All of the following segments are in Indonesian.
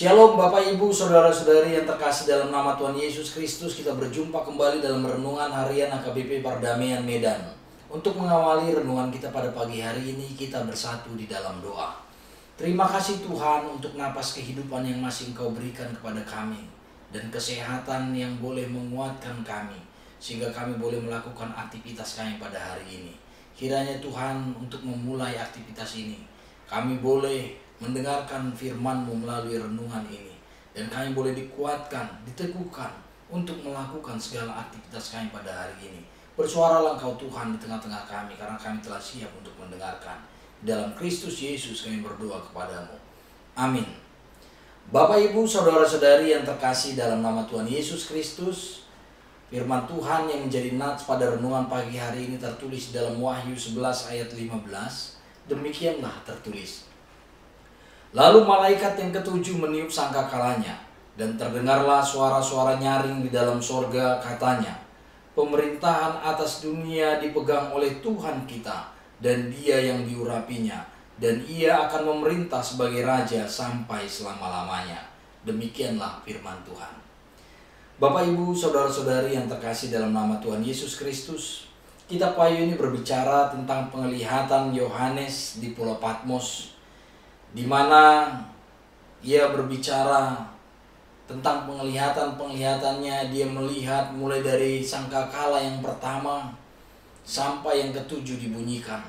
Shalom Bapak Ibu Saudara-saudari yang terkasih dalam nama Tuhan Yesus Kristus. Kita berjumpa kembali dalam renungan harian HKBP Perdamaian Medan. Untuk mengawali renungan kita pada pagi hari ini, kita bersatu di dalam doa. Terima kasih Tuhan untuk napas kehidupan yang masih Engkau berikan kepada kami, dan kesehatan yang boleh menguatkan kami, sehingga kami boleh melakukan aktivitas kami pada hari ini. Kiranya Tuhan untuk memulai aktivitas ini, kami boleh mendengarkan firman-Mu melalui renungan ini, dan kami boleh dikuatkan, diteguhkan untuk melakukan segala aktivitas kami pada hari ini. Bersuaralah Engkau Tuhan di tengah-tengah kami, karena kami telah siap untuk mendengarkan. Dalam Kristus Yesus kami berdoa kepadamu. Amin. Bapak Ibu Saudara-saudari yang terkasih dalam nama Tuhan Yesus Kristus, firman Tuhan yang menjadi nats pada renungan pagi hari ini tertulis dalam Wahyu 11 ayat 15. Demikianlah tertulis. Lalu malaikat yang ketujuh meniup sangkakalanya, dan terdengarlah suara-suara nyaring di dalam sorga, katanya, pemerintahan atas dunia dipegang oleh Tuhan kita, dan Dia yang diurapinya, dan Ia akan memerintah sebagai Raja sampai selama-lamanya. Demikianlah firman Tuhan. Bapak Ibu Saudara-saudari yang terkasih dalam nama Tuhan Yesus Kristus, kitab Wahyu ini berbicara tentang penglihatan Yohanes di Pulau Patmos, di mana ia berbicara tentang penglihatan-penglihatannya. Dia melihat mulai dari sangkakala yang pertama sampai yang ketujuh dibunyikan.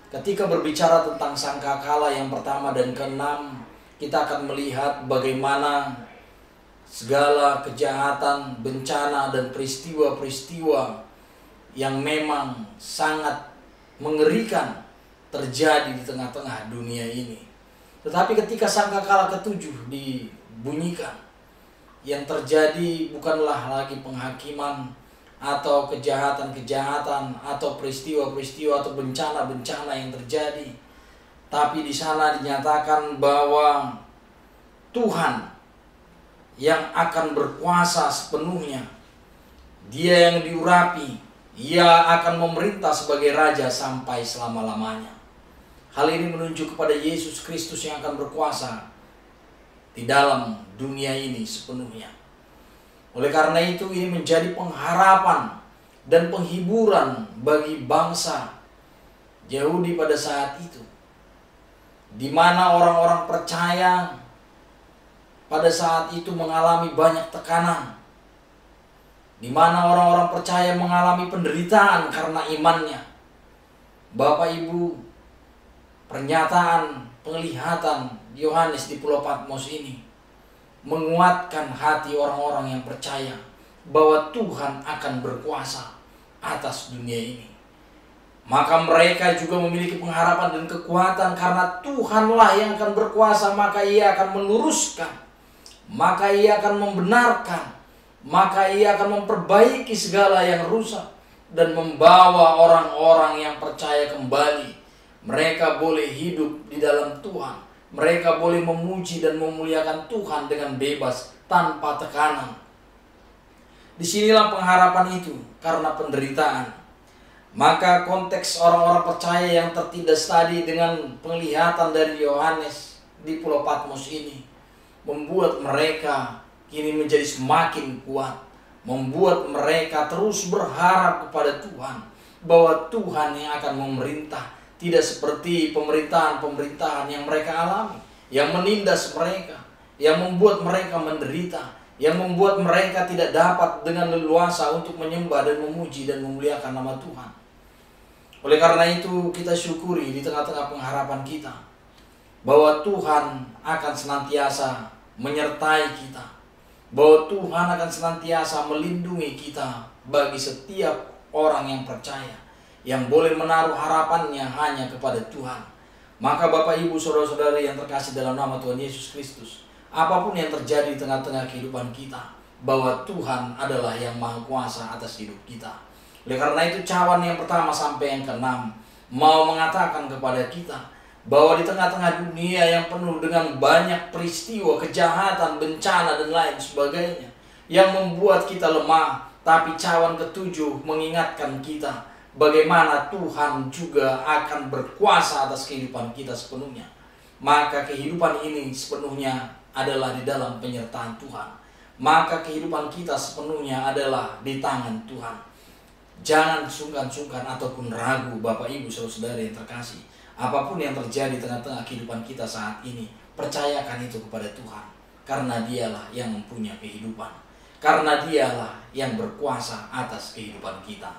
Ketika berbicara tentang sangkakala yang pertama dan keenam, kita akan melihat bagaimana segala kejahatan, bencana, dan peristiwa-peristiwa yang memang sangat mengerikan terjadi di tengah-tengah dunia ini. Tetapi ketika sangkakala ketujuh dibunyikan, yang terjadi bukanlah lagi penghakiman atau kejahatan-kejahatan atau peristiwa-peristiwa atau bencana-bencana yang terjadi, tapi di sana dinyatakan bahwa Tuhan yang akan berkuasa sepenuhnya, Dia yang diurapi, Ia akan memerintah sebagai Raja sampai selama-lamanya. Hal ini menunjuk kepada Yesus Kristus yang akan berkuasa di dalam dunia ini sepenuhnya. Oleh karena itu, ini menjadi pengharapan dan penghiburan bagi bangsa Yahudi pada saat itu, di mana orang-orang percaya pada saat itu mengalami banyak tekanan, di mana orang-orang percaya mengalami penderitaan karena imannya. Bapak Ibu, pernyataan penglihatan Yohanes di Pulau Patmos ini menguatkan hati orang-orang yang percaya bahwa Tuhan akan berkuasa atas dunia ini. Maka mereka juga memiliki pengharapan dan kekuatan karena Tuhanlah yang akan berkuasa, maka Ia akan meluruskan, maka Ia akan membenarkan, maka Ia akan memperbaiki segala yang rusak dan membawa orang-orang yang percaya kembali. Mereka boleh hidup di dalam Tuhan. Mereka boleh memuji dan memuliakan Tuhan dengan bebas, tanpa tekanan. Disinilah pengharapan itu karena penderitaan. Maka konteks orang-orang percaya yang tertindas tadi dengan penglihatan dari Yohanes di Pulau Patmos ini membuat mereka kini menjadi semakin kuat, membuat mereka terus berharap kepada Tuhan, bahwa Tuhan yang akan memerintah. Tidak seperti pemerintahan-pemerintahan yang mereka alami, yang menindas mereka, yang membuat mereka menderita, yang membuat mereka tidak dapat dengan leluasa untuk menyembah dan memuji dan memuliakan nama Tuhan. Oleh karena itu, kita syukuri di tengah-tengah pengharapan kita, bahwa Tuhan akan senantiasa menyertai kita, bahwa Tuhan akan senantiasa melindungi kita bagi setiap orang yang percaya, yang boleh menaruh harapannya hanya kepada Tuhan. Maka Bapak Ibu Saudara-saudari yang terkasih dalam nama Tuhan Yesus Kristus, apapun yang terjadi di tengah-tengah kehidupan kita, bahwa Tuhan adalah yang maha kuasa atas hidup kita. Oleh karena itu, cawan yang pertama sampai yang keenam mau mengatakan kepada kita bahwa di tengah-tengah dunia yang penuh dengan banyak peristiwa, kejahatan, bencana, dan lain sebagainya yang membuat kita lemah, tapi cawan ketujuh mengingatkan kita bagaimana Tuhan juga akan berkuasa atas kehidupan kita sepenuhnya. Maka kehidupan ini sepenuhnya adalah di dalam penyertaan Tuhan. Maka kehidupan kita sepenuhnya adalah di tangan Tuhan. Jangan sungkan-sungkan ataupun ragu, Bapak Ibu Saudara yang terkasih. Apapun yang terjadi di tengah-tengah kehidupan kita saat ini, percayakan itu kepada Tuhan. Karena Dialah yang mempunyai kehidupan. Karena Dialah yang berkuasa atas kehidupan kita.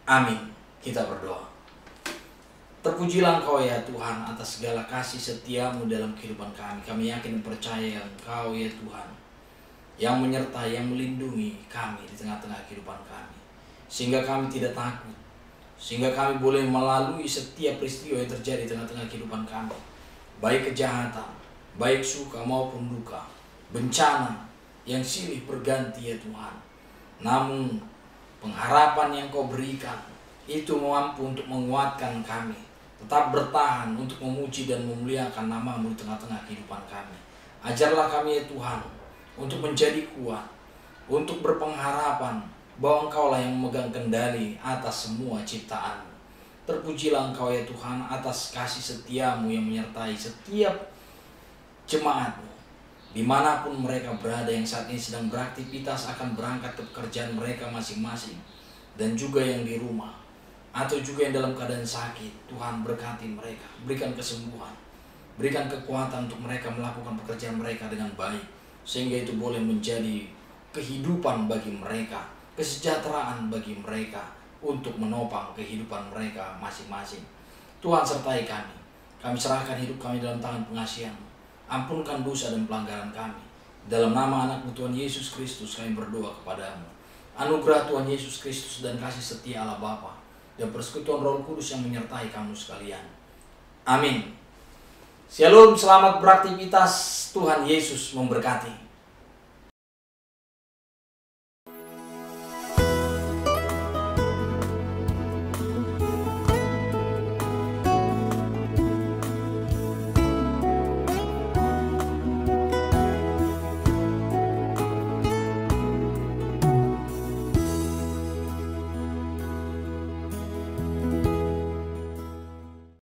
Amin. Kita berdoa. Terpujilah Engkau ya Tuhan atas segala kasih setiamu dalam kehidupan kami. Kami yakin dan percaya Engkau ya Tuhan, yang menyertai, yang melindungi kami di tengah-tengah kehidupan kami. Sehingga kami tidak takut. Sehingga kami boleh melalui setiap peristiwa yang terjadi di tengah-tengah kehidupan kami. Baik kejahatan, baik suka maupun duka, bencana yang silih berganti ya Tuhan. Namun pengharapan yang Kau berikan itu mampu untuk menguatkan kami. Tetap bertahan untuk memuji dan memuliakan nama-Mu di tengah-tengah kehidupan kami. Ajarlah kami ya Tuhan untuk menjadi kuat, untuk berpengharapan bahwa Engkau lah yang memegang kendali atas semua ciptaan. Terpujilah Engkau ya Tuhan atas kasih setiamu yang menyertai setiap jemaat-Mu, dimanapun mereka berada yang saat ini sedang beraktivitas akan berangkat ke pekerjaan mereka masing-masing, dan juga yang di rumah atau juga yang dalam keadaan sakit. Tuhan berkati mereka, berikan kesembuhan, berikan kekuatan untuk mereka melakukan pekerjaan mereka dengan baik, sehingga itu boleh menjadi kehidupan bagi mereka, kesejahteraan bagi mereka untuk menopang kehidupan mereka masing-masing. Tuhan sertai kami. Kami serahkan hidup kami dalam tangan pengasihan-Mu. Ampunkan dosa dan pelanggaran kami. Dalam nama anak-Mu Tuhan Yesus Kristus kami berdoa kepadamu. Anugerah Tuhan Yesus Kristus dan kasih setia Allah Bapa dan persekutuan Roh Kudus yang menyertai kamu sekalian. Amin. Shalom, selamat beraktivitas. Tuhan Yesus memberkati.